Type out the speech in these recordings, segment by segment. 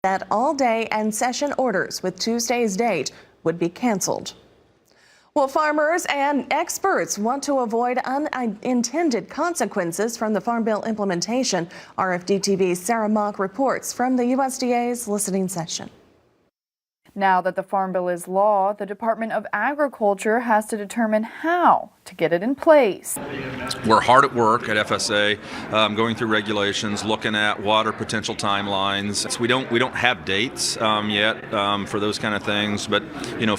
that all day and session orders with Tuesday's date would be canceled. Well, farmers and experts want to avoid unintended consequences from the Farm Bill implementation. RFD-TV's Sarah Mock reports from the USDA's listening session. Now that the Farm Bill is law, the Department of Agriculture has to determine how to get it in place. We're hard at work at FSA, going through regulations, looking at what are potential timelines. So we don't have dates yet for those kind of things, but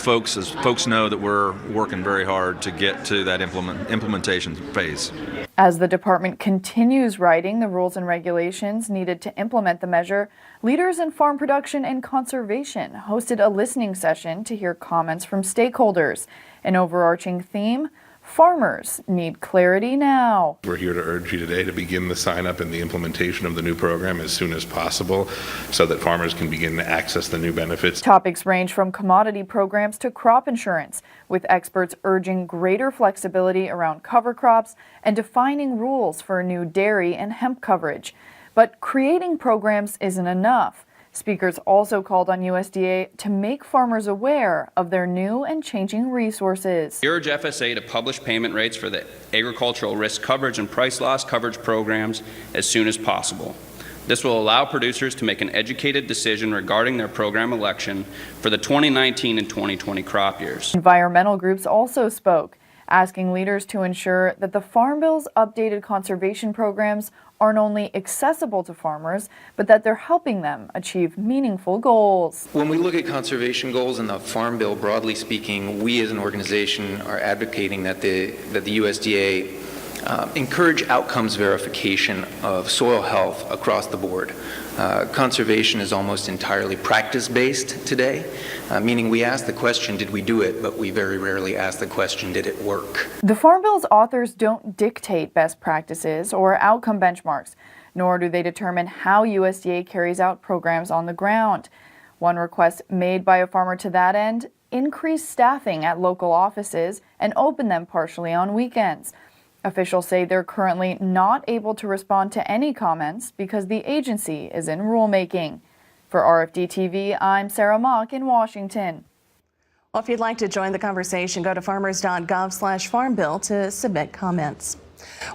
folks know that we're working very hard to get to that implementation phase. As the department continues writing the rules and regulations needed to implement the measure, leaders in farm production and conservation hosted a listening session to hear comments from stakeholders. An overarching theme: farmers need clarity now. We're here to urge you today to begin the sign-up and the implementation of the new program as soon as possible so that farmers can begin to access the new benefits. Topics range from commodity programs to crop insurance, with experts urging greater flexibility around cover crops and defining rules for new dairy and hemp coverage. But creating programs isn't enough. Speakers also called on USDA to make farmers aware of their new and changing resources. We urge FSA to publish payment rates for the agricultural risk coverage and price loss coverage programs as soon as possible. This will allow producers to make an educated decision regarding their program election for the 2019 and 2020 crop years. Environmental groups also spoke, asking leaders to ensure that the Farm Bill's updated conservation programs aren't only accessible to farmers, but that they're helping them achieve meaningful goals. When we look at conservation goals in the Farm Bill, broadly speaking, we as an organization are advocating that the USDA encourage outcomes verification of soil health across the board. Conservation is almost entirely practice-based today, meaning we ask the question, did we do it? But we very rarely ask the question, did it work? The Farm Bill's authors don't dictate best practices or outcome benchmarks, nor do they determine how USDA carries out programs on the ground. One request made by a farmer to that end: increase staffing at local offices and open them partially on weekends. Officials say they're currently not able to respond to any comments because the agency is in rulemaking. For RFD-TV, I'm Sarah Mock in Washington. Well, if you'd like to join the conversation, go to farmers.gov/Farm Bill to submit comments.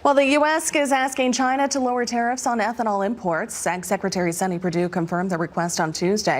Well, the U.S. is asking China to lower tariffs on ethanol imports. Ag Secretary Sonny Perdue confirmed the request on Tuesday.